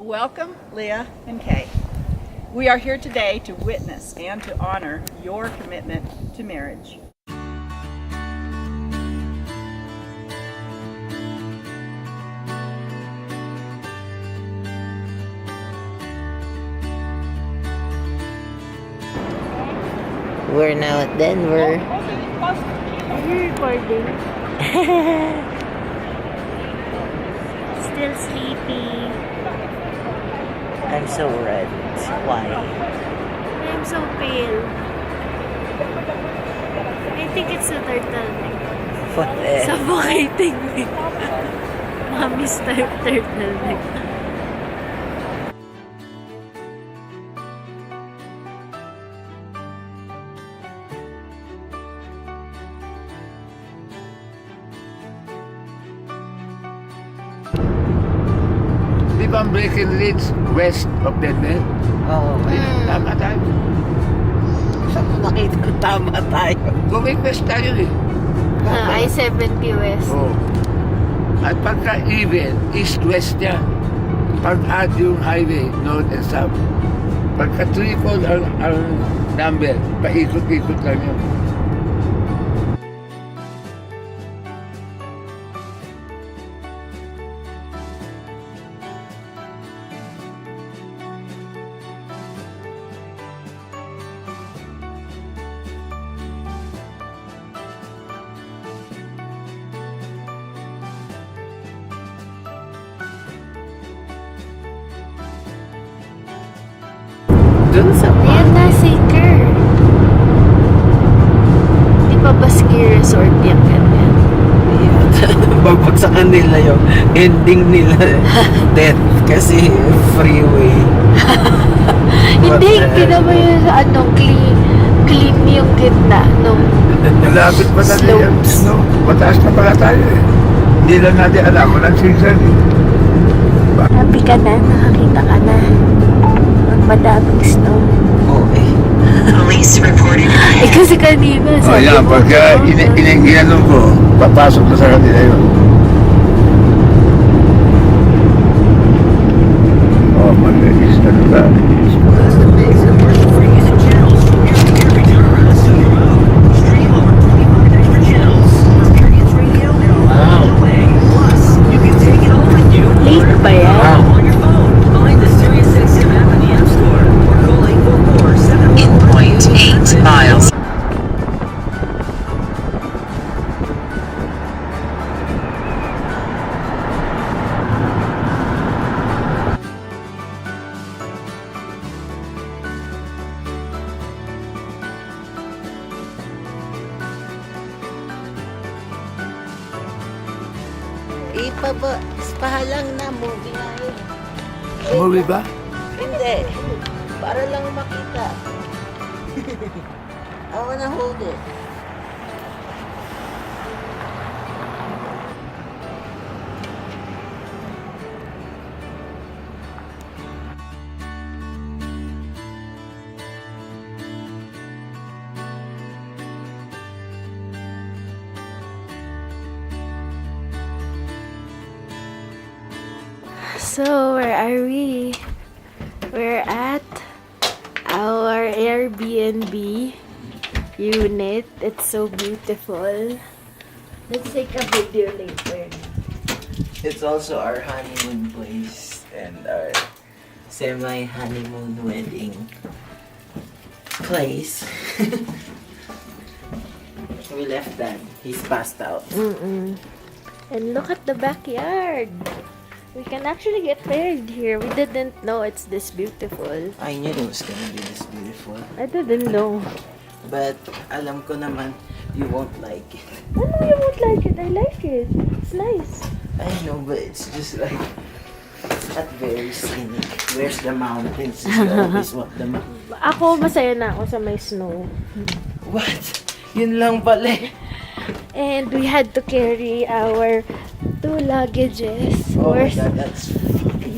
Welcome, Leah and Kay. We are here today to witness and to honor your commitment to marriage. We're now at Denver. Are you recording? Still sleepy. I'm so red. Why? I'm so pale. I think it's the turtleneck. What the? Suffocating me. Mommy's type turtleneck. Di ba ang Breckenridge west of Denver? Oo. Tama tayo. Saan mo nakita ang tama tayo? Going west tayo eh. I-70 West. Oo. At pagka even, east-west niya. Pag-add yung highway, north and south. Pagka triple ang number, paikot-ikot lang yun. Dun sa Ayan na, Seeker. Di pa ba ski resort yan ganyan? Babag sa kanila yung ending nila. Death. Kasi freeway. Hindi, kita mo yung clean yung gitna nung Malapit pa na yan. slopes. No? Mataas na pala tayo eh. Hindi lang natin alam. Walang season eh. Happy ka na, nakakita ka na. Ang madaming snow. Okay. Police reporting Eh kasi kanina, O sabi yan, mo, pagka ginanong ko, papasok na sa kanila yun. Oh, mag-is na ba? late ba yan? in 0.8 miles. Pahalang na, movie na yun. Movie ba? Hindi. Para lang makita. I wanna hold it. So, where are we? We're at our Airbnb unit. It's so beautiful. Let's take a video later. It's also our honeymoon place and our semi-honeymoon wedding place. We left Dad. He's passed out. And look at the backyard. We can actually get married here. We didn't know it's this beautiful. I knew it was gonna be this beautiful. I didn't know. But alam ko naman, you won't like it. I know you won't like it. I like it. It's nice. I know, but it's just like not very scenic. Where's the mountains? You always want the mountains. Ako, masaya na ako sa may snow. What? Yun lang pala eh. And we had to carry our 2 luggages Oh my worth god, that's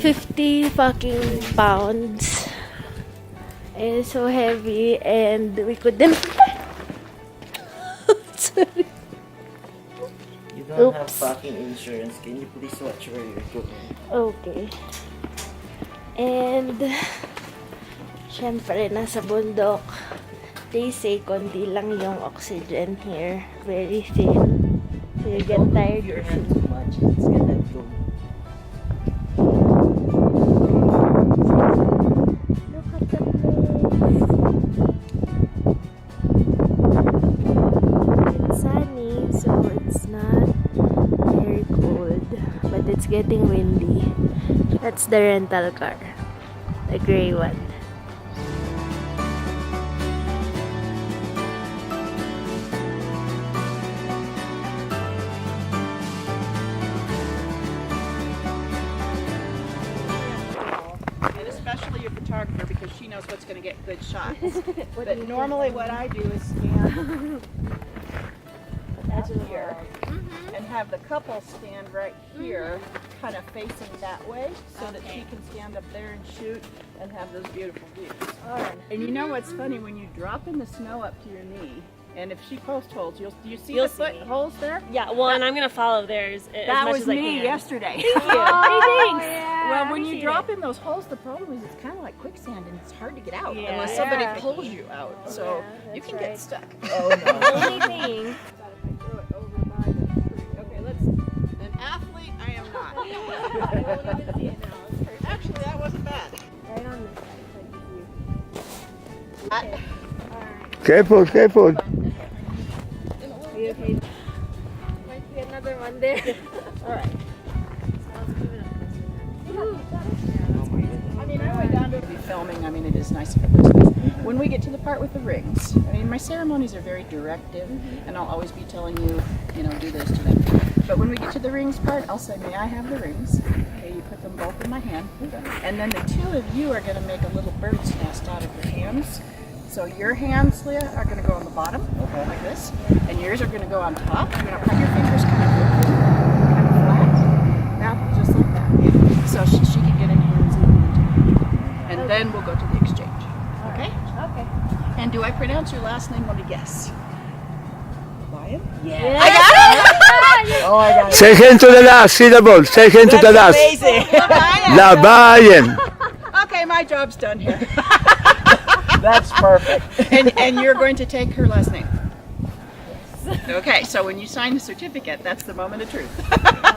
50 fucking pounds. And so heavy, and we couldn't. Sorry. You don't have Oops. fucking insurance. Can you please watch where you're going? Okay. And, syempre, nasa bundok. They say, konti lang yung oxygen here. Very thin. So, you get tired Your if hand you... too much, it's gonna go. Look at the place. It's sunny, so it's not very cold. But it's getting windy. That's the rental car. The gray one. And especially a photographer because she knows what's going to get good shots. But normally what I do is stand up here and have the couple stand right here, kind of facing that way, so that she can stand up there and shoot and have those beautiful views. And you know what's funny, when you drop in the snow up to your knee, and if she post holes, do you see You'll the foot see. holes there? Yeah, well, and I'm gonna follow theirs as That much was as I me can. yesterday. Well, when you drop in those holes, the problem is it's kind of like quicksand and it's hard to get out Yeah. unless somebody pulls you out. So you can get stuck. Oh no. Only thing. Okay, let's. An athlete, I am not. Actually, that wasn't bad. Right on this side, so I can see you. Careful, careful. Are you okay? Might be another one there. All right. I mean, I went down to be filming. I mean, it is nice. When we get to the part with the rings, I mean, my ceremonies are very directive, and I'll always be telling you, you know, do this, do that. But when we get to the rings part, I'll say, may I have the rings? Okay, you put them both in my hand. And then the two of you are going to make a little bird's nest out of your hands. So your hands, Leah, are going to go on the bottom, like this, and yours are going to go on top. You're going to put your fingers kind of flat, now just like that. So she can get in here and zoom. And then we'll go to the exchange. Okay? Okay. And do I pronounce your last name? Let me guess. Lion? Yeah. I got it! Oh, I got it. Second to the last syllable. Second to the last. Amazing. Labayan. Okay, my job's done here. That's perfect. And you're going to take her last name. Okay, so when you sign the certificate, that's the moment of truth.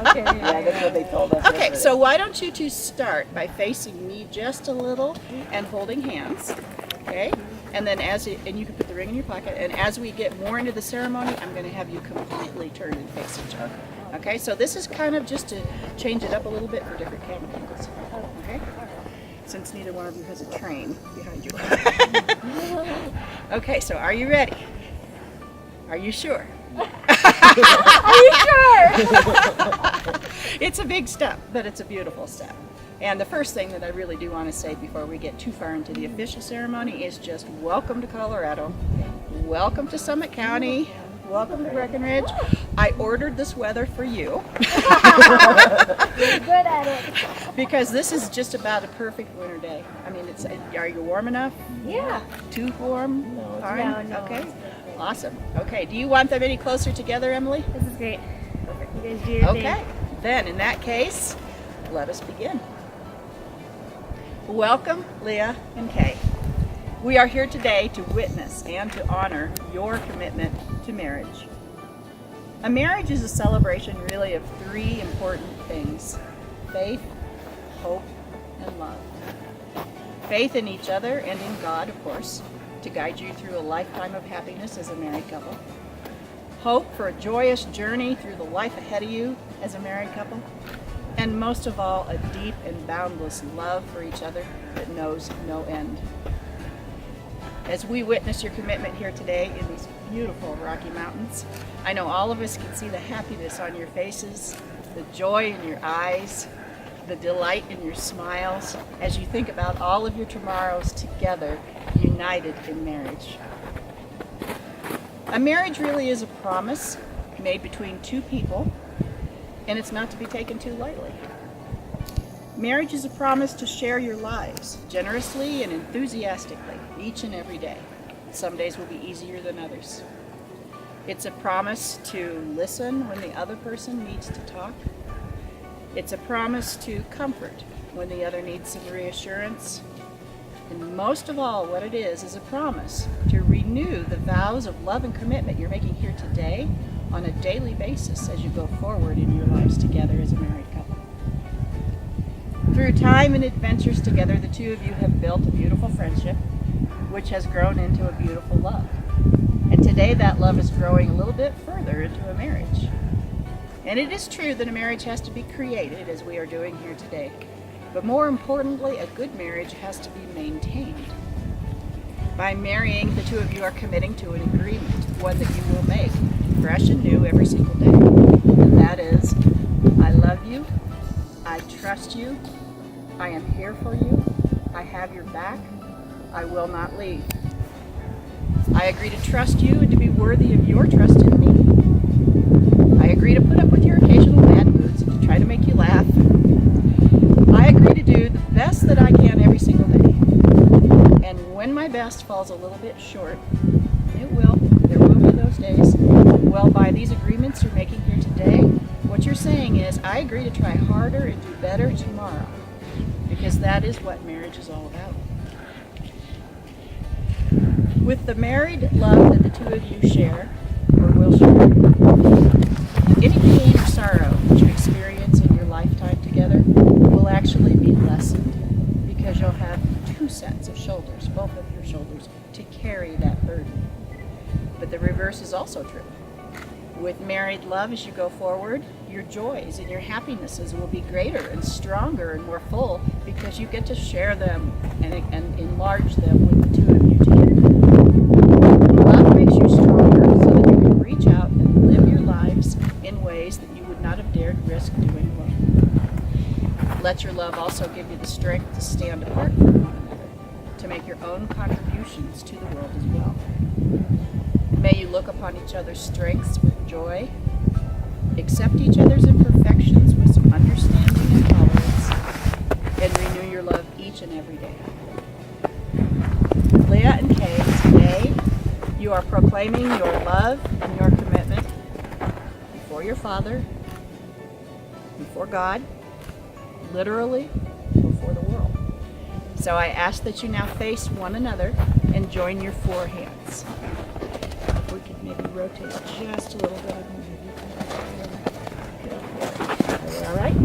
Okay. Yeah, that's what they told us. Okay, yesterday. so why don't you two start by facing me just a little and holding hands, okay? And then and you can put the ring in your pocket, and as we get more into the ceremony, I'm gonna have you completely turn and face each other. Okay, so this is kind of just to change it up a little bit for different camera angles, okay? Since neither one of you has a train behind you. Okay, so are you ready? Are you sure? Are you sure? It's a big step, but it's a beautiful step. And the first thing that I really do want to say before we get too far into the official ceremony is just welcome to Colorado. Welcome to Summit County. Welcome to Breckenridge. I ordered this weather for you You're good at it. because this is just about a perfect winter day. I mean, are you warm enough? Yeah. Too warm? No, it's Fine? No, Okay. Awesome. Okay, do you want them any closer together, Emily? This is great. You guys do your thing. Okay, then in that case, let us begin. Welcome, Leah and Kay. We are here today to witness and to honor your commitment to marriage. A marriage is a celebration really of three important things: faith, hope, and love. Faith in each other and in God, of course, to guide you through a lifetime of happiness as a married couple. Hope for a joyous journey through the life ahead of you as a married couple. And most of all, a deep and boundless love for each other that knows no end. As we witness your commitment here today in these beautiful Rocky Mountains, I know all of us can see the happiness on your faces, the joy in your eyes, the delight in your smiles as you think about all of your tomorrows together, united in marriage. A marriage really is a promise made between two people, and it's not to be taken too lightly. Marriage is a promise to share your lives generously and enthusiastically each and every day. Some days will be easier than others. It's a promise to listen when the other person needs to talk. It's a promise to comfort when the other needs some reassurance. And most of all, what it is a promise to renew the vows of love and commitment you're making here today on a daily basis as you go forward in your lives together as a married couple. Through time and adventures together, the two of you have built a beautiful friendship, which has grown into a beautiful love. And today that love is growing a little bit further into a marriage. And it is true that a marriage has to be created, as we are doing here today. But more importantly, a good marriage has to be maintained. By marrying, the two of you are committing to an agreement, one that you will make fresh and new every single day. And that is, I love you, I trust you, I am here for you, I have your back, I will not leave. I agree to trust you and to be worthy of your trust in me. I agree to put up with your occasional bad moods and to try to make you laugh. I agree to do the best that I can every single day. And when my best falls a little bit short, there will be those days. Well, by these agreements you're making here today, what you're saying is, I agree to try harder and do better tomorrow. Because that is what marriage is all about. With the married love that the two of you share, or will share, any pain or sorrow that you experience in your lifetime together will actually be lessened because you'll have two sets of shoulders, both of your shoulders, to carry that burden. But the reverse is also true. With married love, as you go forward, your joys and your happinesses will be greater and stronger and more full because you get to share them and enlarge them with the two of you together. Love makes you stronger so that you can reach out and live your lives in ways that you would not have dared risk doing alone. Let your love also give you the strength to stand apart from one another, to make your own contributions to the world as well. May you look upon each other's strengths with joy, accept each other's imperfections with some understanding and tolerance, and renew your love each and every day. Leah and Kay, today you are proclaiming your love and your commitment before your Father, before God, literally before the world. So I ask that you now face one another and join your four hands. If we could maybe rotate just a little bit. All right?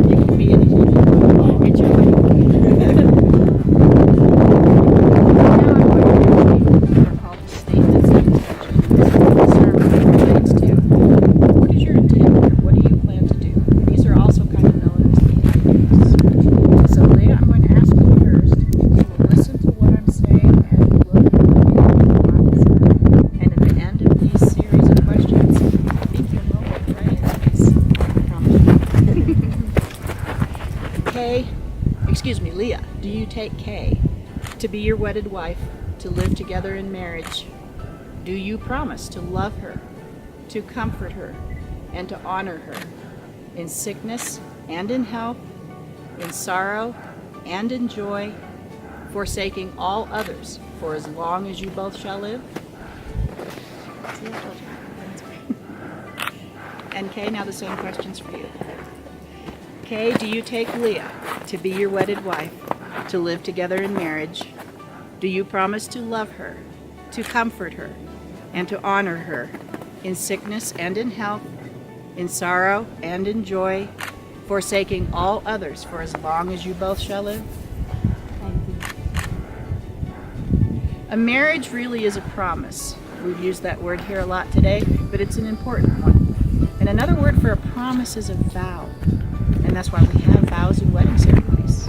You can be anything. It's your way. Now I'm going to read what are called statements of intention. This sermon relates to what is your intent? What do you plan to do? These are also kind of known as the ideas. So Leah, I'm going to ask you first to listen to what I'm saying and look at the answer. And at the end of these series of questions, think your moment right in this. I promise you. Leah, do you take Kay to be your wedded wife, to live together in marriage? Do you promise to love her, to comfort her, and to honor her in sickness and in health, in sorrow and in joy, forsaking all others for as long as you both shall live? See, I told you. That's great. And Kay, now the same questions for you. Kay, do you take Leah to be your wedded wife, to live together in marriage? Do you promise to love her, to comfort her, and to honor her in sickness and in health, in sorrow and in joy, forsaking all others for as long as you both shall live? A marriage really is a promise. We've used that word here a lot today, but it's an important one. And another word for a promise is a vow. And that's why we have vows and wedding ceremonies.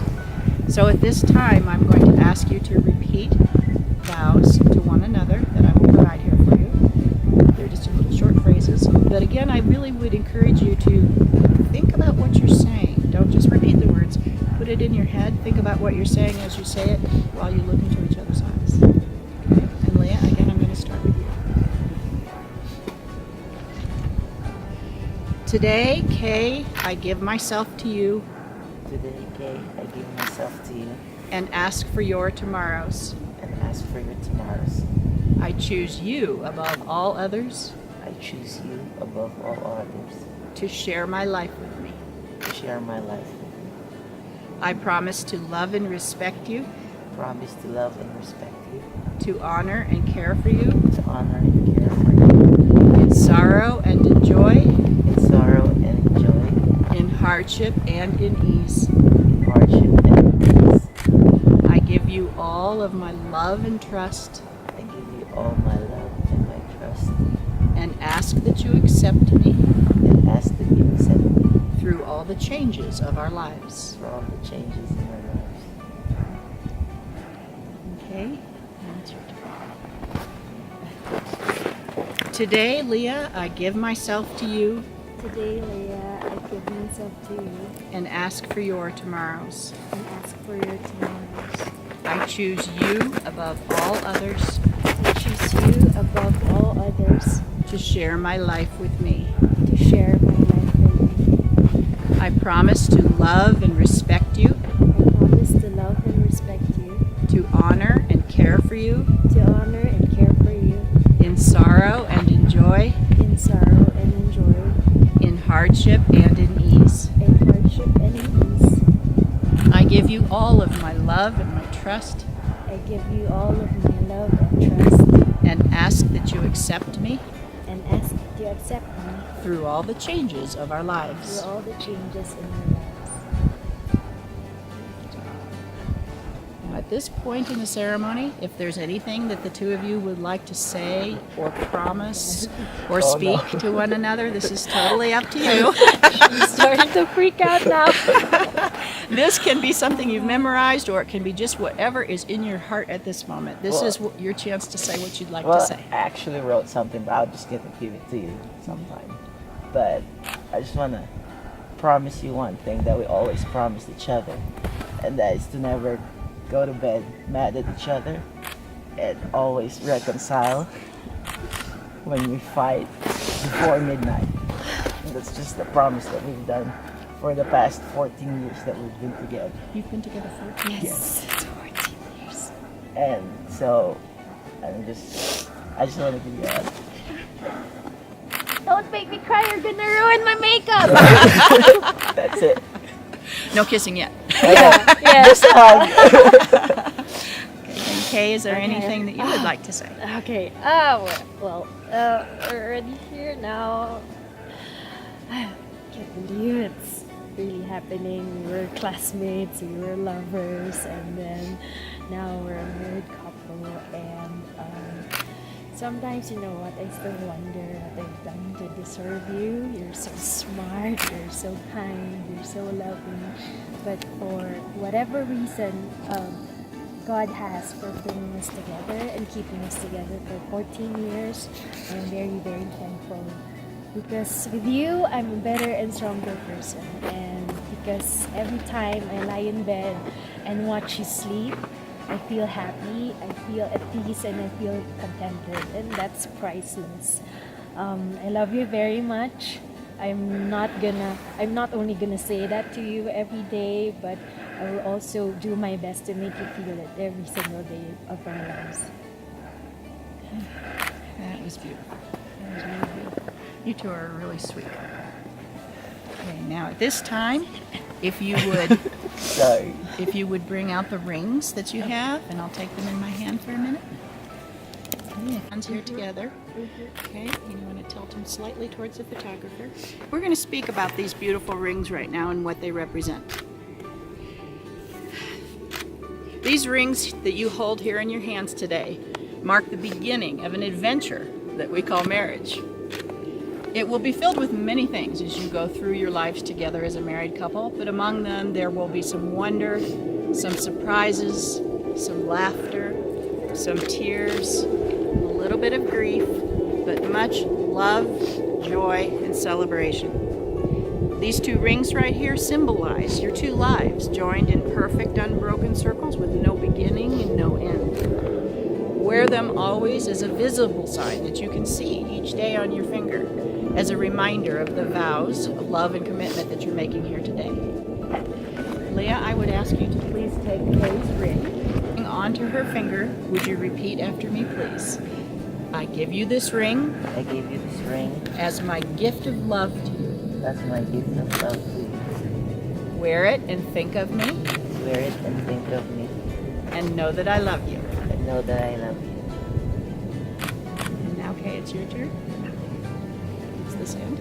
So at this time, I'm going to ask you to repeat vows to one another that I will provide here for you. They're just little short phrases. But again, I really would encourage you to think about what you're saying. Don't just repeat the words. Put it in your head. Think about what you're saying as you say it while you look into each other's eyes. Okay? And Leah, again, I'm going to start with you. Today, Kay, I give myself to you. Today, Kay, I give myself to you and ask for your tomorrows. and ask for your tomorrows. I choose you above all others I choose you above all others to share my life with me. to share my life with you. I promise to love and respect you, Promise to love and respect you, to honor and care for you to honor and care for you, in sorrow and in joy, in sorrow and in joy, in hardship and in ease. in hardship and in peace. I give you all of my love and trust I give you all my love and my trust, and ask that you accept me and ask that you accept me through all the changes of our lives. for all the changes in our lives. Okay? That's your turn. Today, Leah, I give myself to you Today, Leah, I give myself to you and ask for your tomorrows. and ask for your tomorrows. I choose you above all others I choose you above all others to share my life with me. to share my life with me. I promise to love and respect you, I promise to love and respect you, to honor and care for you to honor and care for you in sorrow and in joy, in sorrow and in joy, in hardship and in ease. in hardship and in ease. I give you all of my love and my trust I give you all of my love and trust and ask that you accept me and ask that you accept me through all the changes of our through lives. all the changes in our lives. At this point in the ceremony, if there's anything that the two of you would like to say or promise or speak to one another, this is totally up to you. I'm starting to freak out now. This can be something you've memorized, or it can be just whatever is in your heart at this moment. This is your chance to say what you'd like to Well, say. I actually wrote something, but I'll just get to give it to you sometime. But I just want to promise you one thing that we always promised each other, and that is to never go to bed mad at each other and always reconcile when we fight before midnight. And that's just the promise that we've done for the past 14 years that we've been together. You've been together 14 years. Yes, it's 14 years. And so I just want to give you a Don't make me cry, you're gonna ruin my makeup. that's it. No kissing yet. Yes. And Kay, is there anything that you would like to say? Okay. Well, we're already here now. I can't believe it's really happening. We were classmates, we were lovers, and then now we're a married couple. And sometimes, you know what, I still wonder what I've done to deserve you. You're so smart, you're so kind, you're so loving. But for whatever reason, God has for bringing us together and keeping us together for 14 years. I'm very, very thankful. Because with you, I'm a better and stronger person. And because every time I lie in bed and watch you sleep, I feel happy, I feel at peace, and I feel contented. And that's priceless. I love you very much. I'm not only gonna say that to you every day, but I will also do my best to make you feel it every single day of our lives. That was beautiful. That was really beautiful. You two are really sweet. Okay, now at this time, if you would Sorry. if you would bring out the rings that you have, and I'll take them in my hand for a minute. Okay, hands here together. Okay, you want to tilt them slightly towards the photographer. We're going to speak about these beautiful rings right now and what they represent. These rings that you hold here in your hands today mark the beginning of an adventure that we call marriage. It will be filled with many things as you go through your lives together as a married couple, but among them there will be some wonder, some surprises, some laughter, some tears, a little bit of grief, but much love, joy, and celebration. These two rings right here symbolize your two lives, joined in perfect unbroken circles with no beginning and no end. Wear them always as a visible sign that you can see each day on your finger, as a reminder of the vows of love and commitment that you're making here today. Leah, I would ask you to please take Kay's ring onto her finger. Would you repeat after me, please? I give you this ring I give you this ring. as my gift of love to you. That's my gift of love to you. Wear it and think of me, Wear it and think of me. and know that I love you. And know that I love you. And now, Kay, it's your turn. It's this end.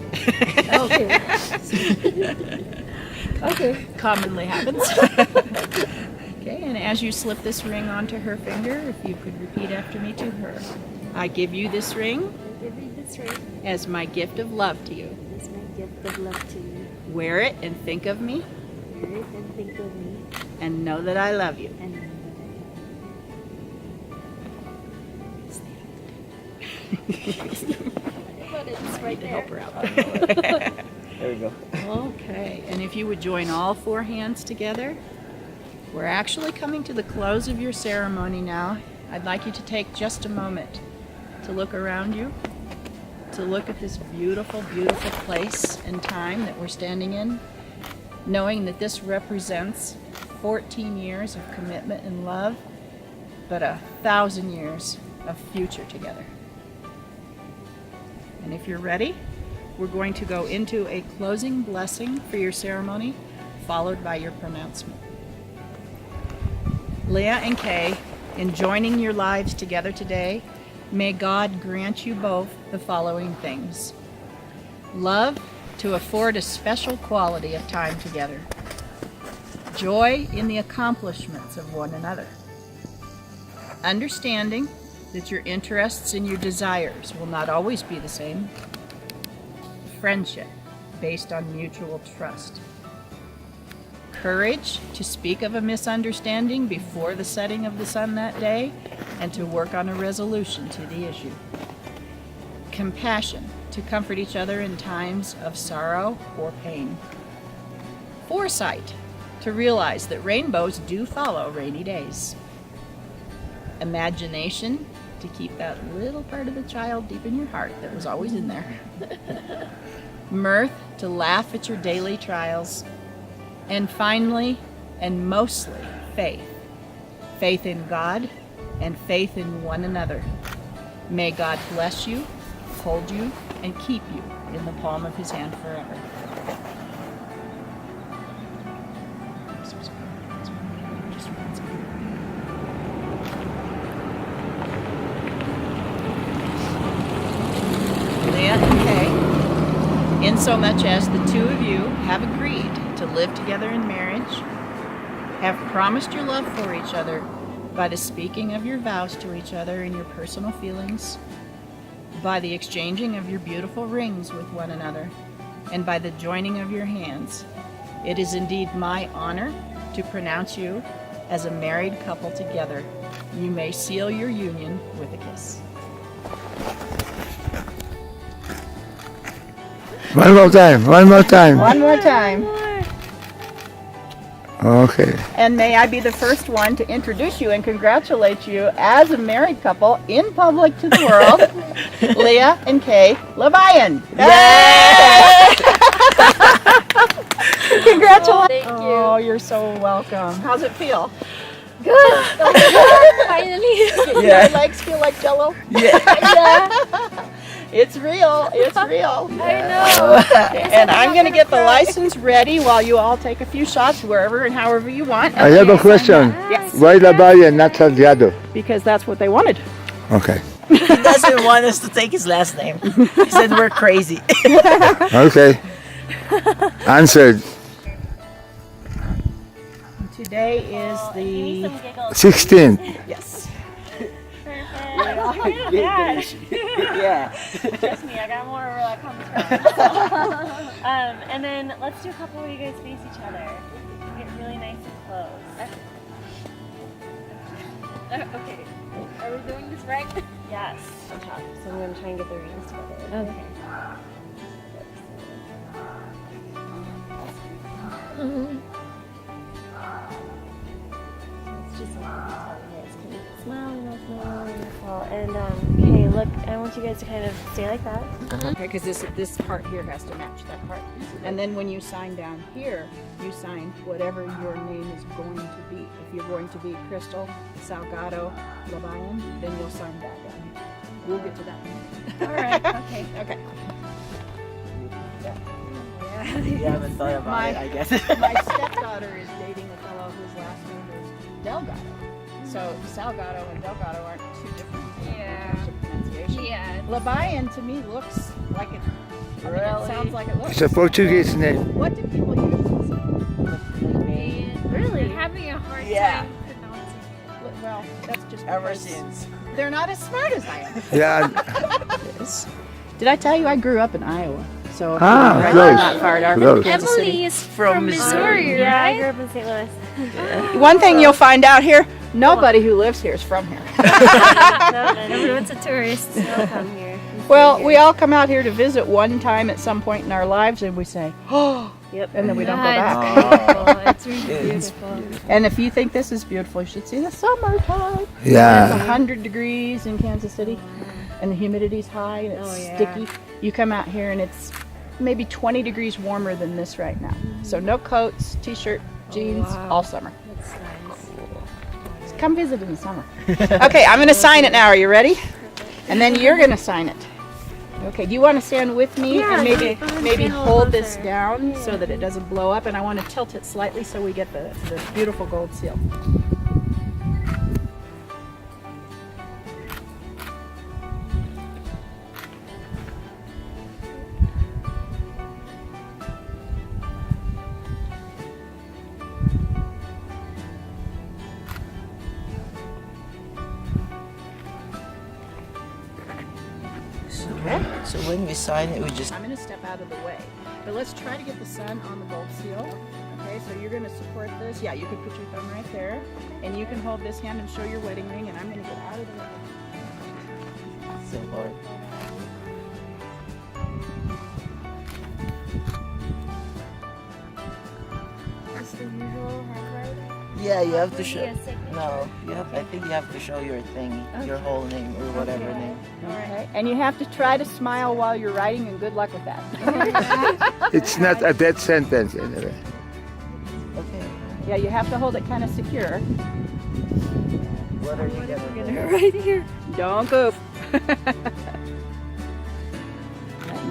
Okay. Commonly happens. Okay, and as you slip this ring onto her finger, if you could repeat after me to her. I give you this ring I give you this ring as my gift of love to you. as my gift of love to you. Wear it and think of me, Wear it and think of me, and know that I love you. and know but it's right To there. help her out. There we go. Okay, and if you would join all four hands together, we're actually coming to the close of your ceremony now. I'd like you to take just a moment to look around you, to look at this beautiful, beautiful place and time that we're standing in, knowing that this represents 14 years of commitment and love, but 1,000 years of future together. And if you're ready, we're going to go into a closing blessing for your ceremony, followed by your pronouncement. Leah and Kay, in joining your lives together today, may God grant you both the following things. Love to afford a special quality of time together. Joy in the accomplishments of one another. Understanding that your interests and your desires will not always be the same. Friendship based on mutual trust. Courage to speak of a misunderstanding before the setting of the sun that day and to work on a resolution to the issue. Compassion to comfort each other in times of sorrow or pain. Foresight to realize that rainbows do follow rainy days. Imagination to keep that little part of the child deep in your heart that was always in there. Mirth to laugh at your daily trials. And finally, and mostly, faith. Faith in God and faith in one another. May God bless you, hold you, and keep you in the palm of his hand forever. Leah and Kay, insomuch as the two of you have agreed to live together in marriage, have promised your love for each other by the speaking of your vows to each other and your personal feelings, by the exchanging of your beautiful rings with one another, and by the joining of your hands. It is indeed my honor to pronounce you as a married couple together. You may seal your union with a kiss. One more time. One more time. Okay. And may I be the first one to introduce you and congratulate you as a married couple in public to the world, Leah and Kay Levian. Yay! Congratulations. Thank you. Oh, you're so welcome. How's it feel? Good. Finally. Your legs feel like jello? Yeah. It's real. It's real. I know. And I'm going to get the license ready while you all take a few shots wherever and however you want. I have a question. Yes. Why Labay and not Salgado? Because that's what they wanted. Okay. He doesn't want us to take his last name. He said we're crazy. Okay. Answered. Today is the 16. yes. Yeah. Trust me, I got more where that comes from. And then let's do a couple where you guys face each other. Get really nice and close. Okay. Are we doing this right? Yes. So I'm gonna try and get the rings together. Okay. It's just like, yes, can you smile and smile, wonderful. And okay, look, I want you guys to kind of stay like that. Okay, because this part here has to match that part. And then when you sign down here, you sign whatever your name is going to be. If you're going to be Crystal, Salgado, Labayan, then you'll sign that down here. We'll get to that. All right. Okay. Okay. You haven't thought about My- it, I guess. My stepdaughter is dating a fellow whose last name is Delgado. So Salgado and Delgado aren't two different types of pronunciation. Yeah. Labayan to me looks like it. I mean, it Really? sounds like it looks. It's a Portuguese name. What do people use? Really? Having a hard Yeah. time pronouncing it. Well, that's just Ever because since. they're not as smart as I am. Yeah. Did I tell you I grew up in Iowa? So Ah, right close. not far from Close. Kansas City. Emily is From from Missouri. Missouri, Yeah, I right? grew up in St. Louis. One thing you'll find out here: nobody who lives here is from here. Everyone's a tourist. They'll come here. Well, we all come out here to visit one time at some point in our lives, and we say, "Oh," Yep. and then we don't go Yeah, back. It's beautiful. It's really It's beautiful. And if you think this is beautiful, you should see the summertime. It's Yeah. 100 degrees in Kansas City, and the humidity's high and it's Oh, yeah. sticky. You come out here and it's maybe 20 degrees warmer than this right now. So no coats, t-shirt, jeans, wow. all summer. That's nice. Just come visit in the summer. Okay, I'm going to sign it now. Are you ready? And then you're going to sign it. Okay, do you want to stand with me Yeah, and maybe I'm gonna maybe stand a little hold this closer. down so that it doesn't blow up, and I want to tilt it slightly so we get the beautiful gold seal. So when we sign it, we just. I'm going to step out of the way, but let's try to get the sun on the gold seal. Okay, so you're going to support this. Yeah, you can put your thumb right there, and you can hold this hand and show your wedding ring, and I'm going to get out of the way. So hard. That's the usual handwriting. Yeah, you have to show. Maybe a signature. No, you have. I think you have to show your thing, your whole name or whatever name. Okay, and you have to try to smile while you're writing, and good luck with that. It's not a death sentence anyway. Okay. Yeah, you have to hold it kind of secure. What are you gonna do? Right here. Don't goof. That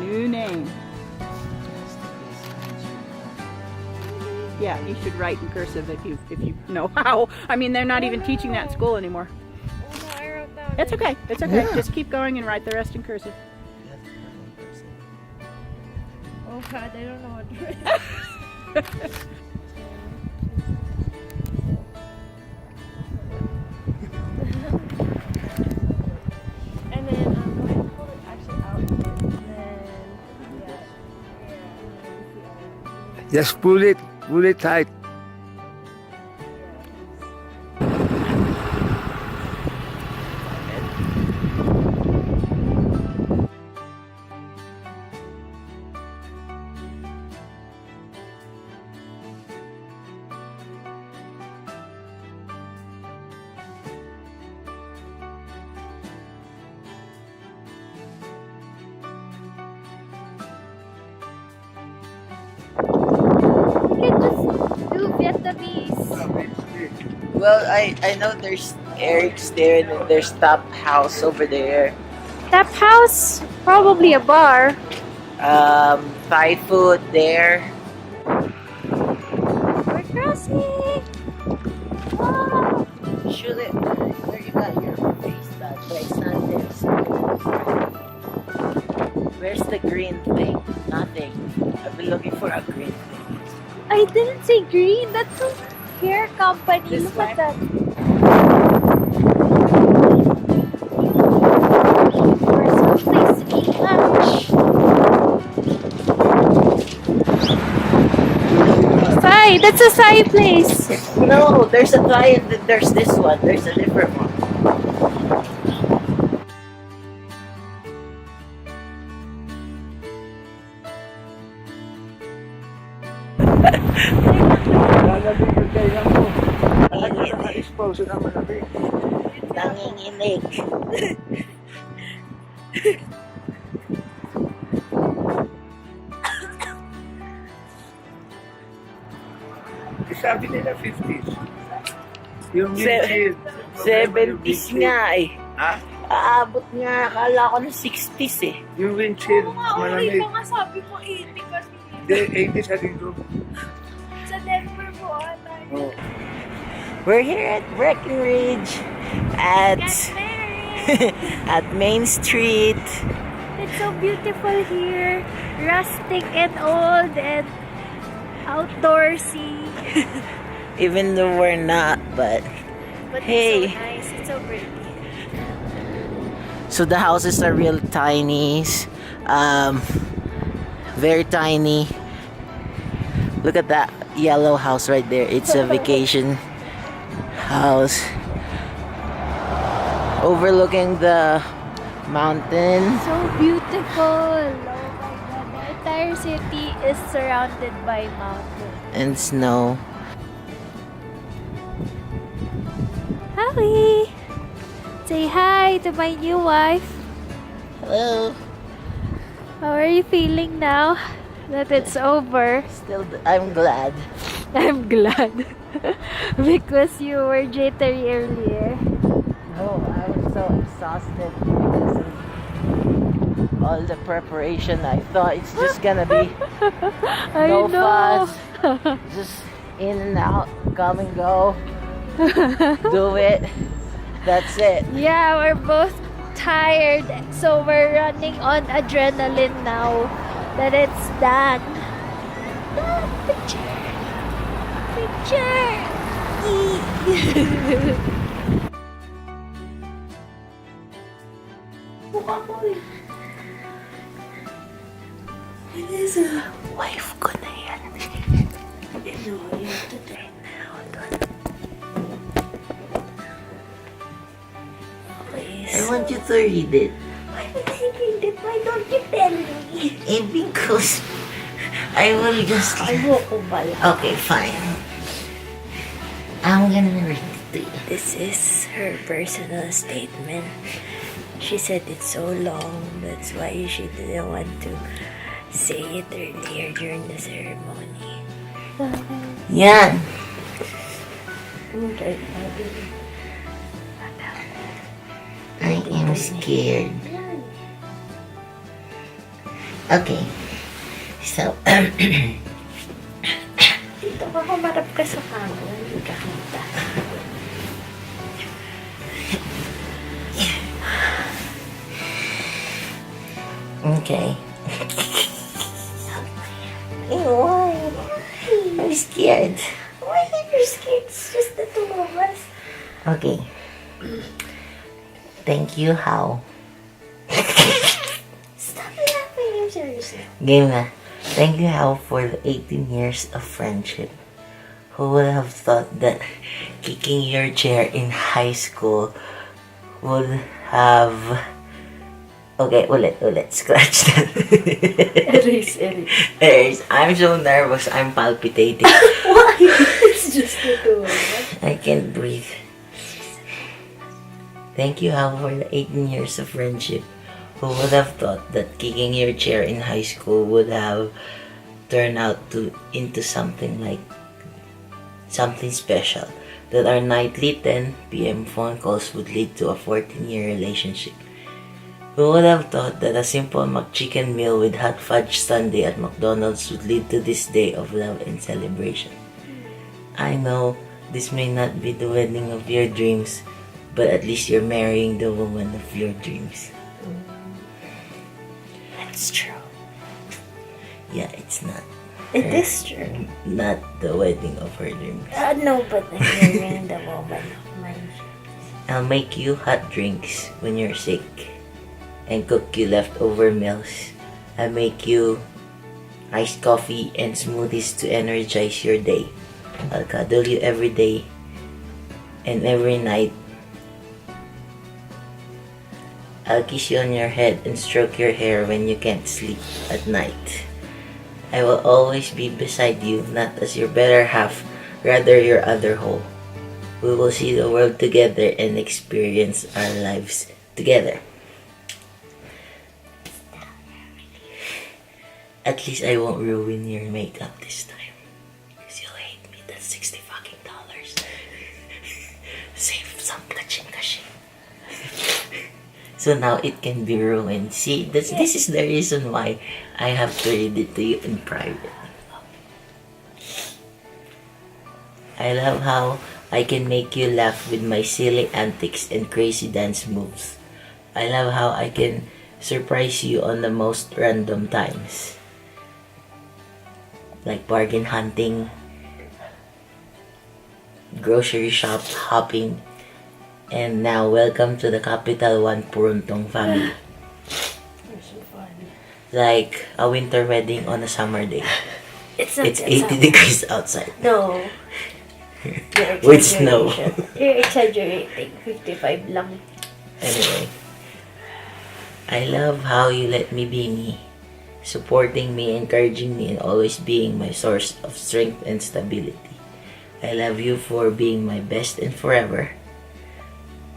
new name. Yeah, you should write in cursive if you know how. I mean, they're not even teaching that in school anymore. Oh no, I wrote down. It's okay. It's okay. Just keep going and write the rest in cursive. You have to put it in person. Oh god, I don't know what to write. And then go ahead and hold it actually out. And then, yeah. Just pull it tight. You can just do Vietnamese. Well, I know there's Eric's there and then there's Top House over there. Tap house, probably a bar. Thai food there. We're crossing. Wow. Should it? There you got your face tag, but it's not there. So where's the green thing? Nothing. I've been looking for a green thing. I didn't say green. That's a hair company. This Look way? at that. Or someplace to eat lunch. Sai, that's a Sai place. No, there's a Thai and then there's this one. There's a different one. Nanginginig. Sabi nila 50s. Yung Se- windshield. 70s nga eh. Ha? Aabot nga, akala ko ng 60s eh. Yung windshield, malamig. nga sabi mo 80 kasi Hindi, 80 sa dito. sa Denver po ata. Oh. We're here at Breckenridge at at Main Street. It's so beautiful here. Rustic and old and outdoorsy. Even though we're not, but But Hey. it's so nice. It's so pretty. so the houses are real tiny. Very tiny. Look at that yellow house right there. It's a vacation house overlooking the mountain. So beautiful. Oh my god. The entire city is surrounded by mountains. And snow. Howie! Say hi to my new wife. Hello. How are you feeling now that it's over? I'm glad. I'm glad. Because you were jittery earlier. No, I was so exhausted because of all the preparation. I thought it's just gonna be I no know. fuss, just in and out, come and go, do it. That's it. Yeah, we're both tired. So we're running on adrenaline now that it's done. Ah, picture! Picture! Wife ko na yan. I want you to read it. Why don't you tell me? Because I will just... Okay, fine. I'm gonna read it to you. This is her personal statement. She said it's so long, that's why she didn't want to say it earlier during the ceremony. Yan. I am scared. Okay. So, Dito ka, humarap ka sa camera, hindi ka kita. okay. Why? I'm scared. Why are you scared? It's just the two of us. Okay. Thank you, How. Stop laughing, I'm serious. Game na. Thank you, How, for the 18 years of friendship. Who would have thought that kicking your chair in high school would have... Okay, ulit. Scratch that. Erase. Erase. I'm so nervous. I'm palpitating. Why? It's just the two of us. I can't breathe. Thank you, How, for the 18 years of friendship. Who would have thought that kicking your chair in high school would have turned out into something special? That our nightly 10 p.m. phone calls would lead to a 14-year relationship. Who would have thought that a simple McChicken meal with hot fudge sundae at McDonald's would lead to this day of love and celebration? I know this may not be the wedding of your dreams, but at least you're marrying the woman of your dreams. That's true. Yeah, it's not. It is true. Not the wedding of her dreams. No, but I'm marrying the woman of my dreams. I'll make you hot drinks when you're sick and cook you leftover meals. I'll make you iced coffee and smoothies to energize your day. I'll cuddle you every day and every night. I'll kiss you on your head and stroke your hair when you can't sleep at night. I will always be beside you, not as your better half, rather your other whole. We will see the world together and experience our lives together. At least I won't ruin your makeup this time. Because you'll hate me. That's $60 fucking. Save some kaching. So now it can be ruined. See, this is the reason why I have to read it to you in private. I love how I can make you laugh with my silly antics and crazy dance moves. I love how I can surprise you on the most random times. Like bargain hunting, grocery shop hopping, and now welcome to the Capital One Puruntong family. You're so funny. Like a winter wedding on a summer day. It's 80 degrees outside. No. With snow. You're exaggerating. 55 lang. Anyway, I love how you let me be me, supporting me, encouraging me, and always being my source of strength and stability. I love you for being my best and forever,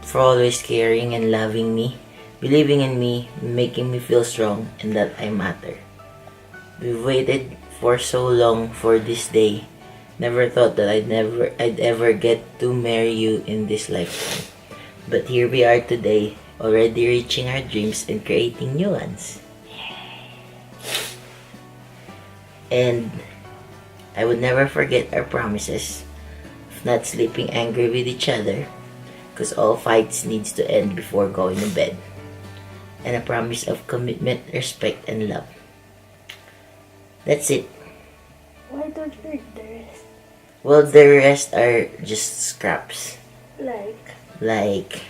for always caring and loving me, believing in me, making me feel strong and that I matter. We've waited for so long for this day. Never thought that I'd ever get to marry you in this lifetime. But here we are today, already reaching our dreams and creating new ones. And I would never forget our promises of not sleeping angry with each other, because all fights needs to end before going to bed. And a promise of commitment, respect, and love. That's it. Why don't you read the rest? Well, the rest are just scraps. Like,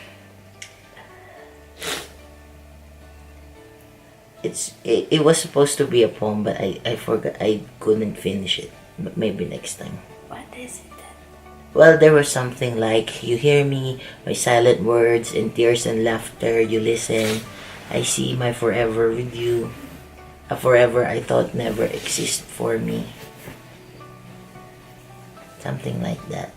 it was supposed to be a poem, but I forgot. I couldn't finish it. But maybe next time. what is it then? Well, there was something like, you hear me, my silent words and tears and laughter, you listen. I see my forever with you. A forever I thought never existed for me. Something like that.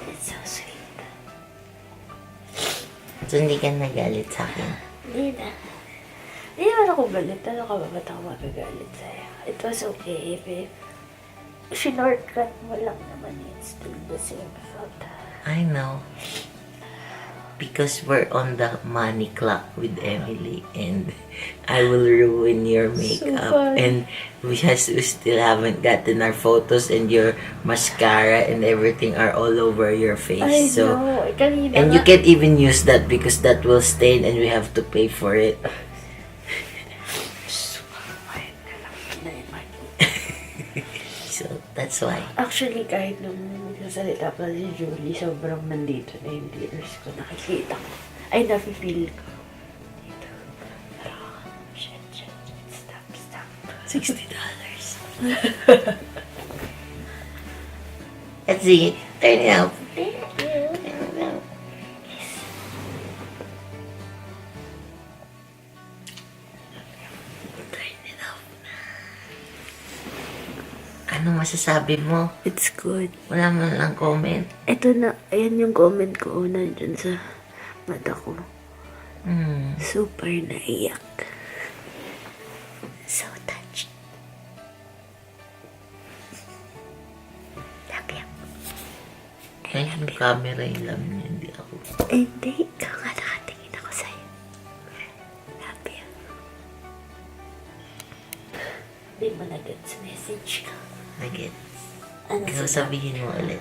It's so sweet. So, hindi ka nagalit sa akin. Hindi na. Hindi naman ako galit. Ano ka ba? Ba't ako magagalit sa'yo? It was okay if shortcut mo lang naman. It's still the same thought. I know. Because we're on the money clock with Emily and I will ruin your makeup. fun. And we still haven't gotten our photos and your mascara and everything are all over your face. I so know. Kanina and you nga. can't even use that because that will stain and we have to pay for it. So that's why. Actually, kahit nung nagsasalita pa si Julie, sobrang nandito na yung tears ko. Nakikita ko. Ay, nafe-feel ko. Dito. Pero, shit. Stop. $60. Let's see. Turn it up. Thank you. Turn it up. Anong masasabi mo? It's good. Wala man lang comment. Ito na, ayan yung comment ko nandyan sa mata ko. Super naiyak. So touched. Happy. Ay, yung camera yung lang niya, hindi ako. Hindi, ikaw nga nakatingin ako sa'yo. Happy. Di mo na-gets message ko. Nagets. Ano Ikaw sabihin mo ulit.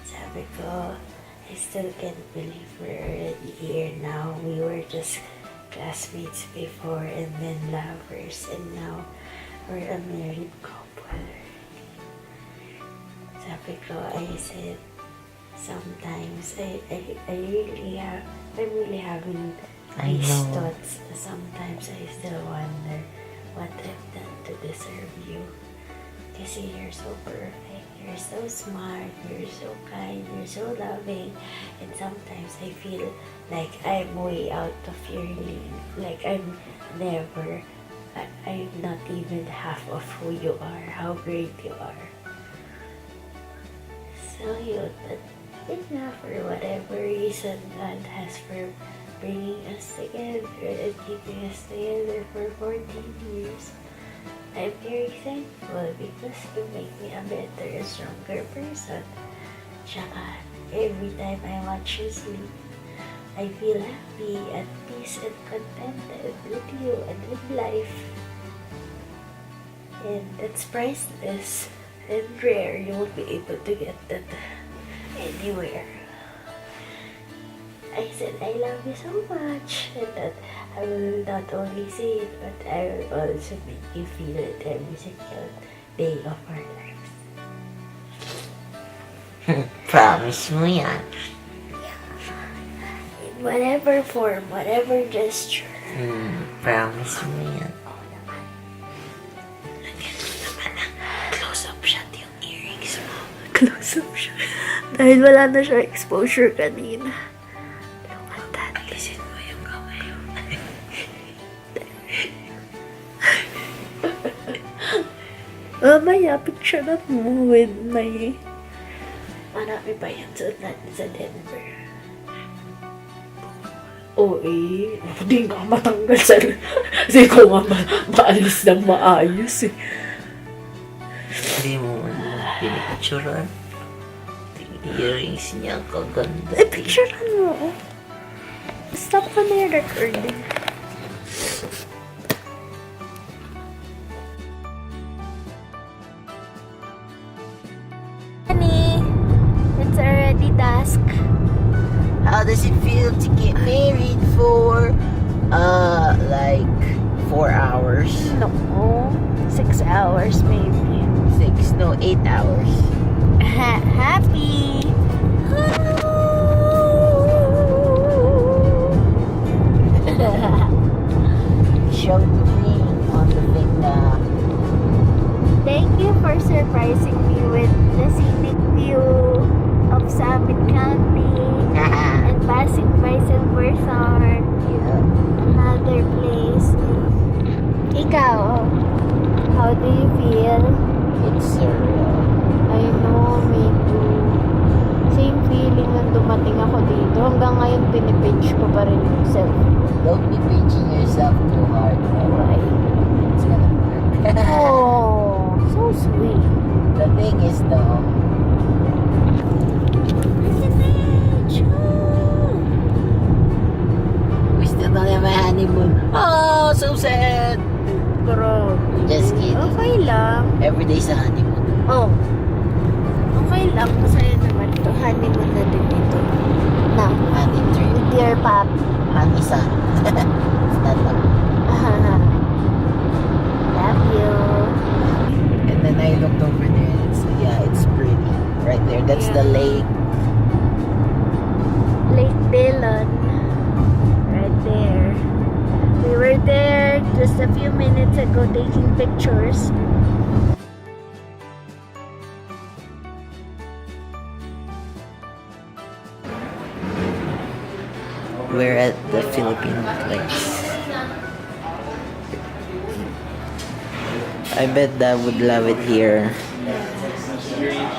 Sabi ko, I still can't believe we're already here now. We were just classmates before and then lovers and now we're a married couple. Sabi ko, I said, sometimes I'm really having I these know. thoughts. Sometimes I still wonder what I've done to deserve you. Kasi you're so perfect, you're so smart, you're so kind, you're so loving, and sometimes I feel like I'm way out of your league, like I'm not even half of who you are, how great you are. So yun, enough for whatever reason God has for bringing us together and keeping us together for 14 years. I'm very thankful because you make me a better and stronger person. Tsaka, every time I watch you sleep, I feel happy, at peace, and contented with you and with life. And that's priceless and rare. You won't be able to get that anywhere. I said I love you so much, and that I will not only say it, but I will also make you feel it every single day of our lives. Promise mo yan. In whatever form, whatever gesture. Promise mo yan. Close up shot yung earrings mo. Close up siya. Dahil wala na siya exposure kanina. Look at that. Alisin mo yung kamay mo. Mamaya, picture na mo with my... Marami pa yan sa Denver. Oo eh. Hindi nga matanggal sa... Kasi ko nga maalis ng maayos eh. Hindi mo pinicturean. Yung earrings niya kaganda. Eh, picturean mo. Stop ko na yung recording. Honey, it's already dusk. How does it feel to get married for, like 4 hours? No, 6 hours maybe. 8 hours. Happy. Show the ring on the finger. Thank you for surprising me with the scenic view of Summit Camping and passing by Silversand, another place. Ikaw, how do you feel? It's surreal. I know, me too. Same feeling nung dumating ako dito. Hanggang ngayon, pinipinch ko pa rin yung self. Don't be pinching yourself too hard. Why? It's gonna work. Oh, so sweet. The thing is though, we still don't have a honeymoon. Oh, so sad. Just kidding. Okay lang. Every day's a honeymoon. Oh. Okay lang. Masaya naman to. Honeymoon na din ito. Na. Honey tree. With your pop. Honey sun. It's not a... Love you. And then I looked over there and it's pretty. Right there. That's the lake. Lake Dillon. Right there. We were there just a few minutes ago taking pictures. We're at the Philippine place. I bet Dad would love it here.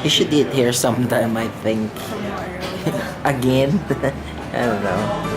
You should eat here sometime, I think. Again? I don't know.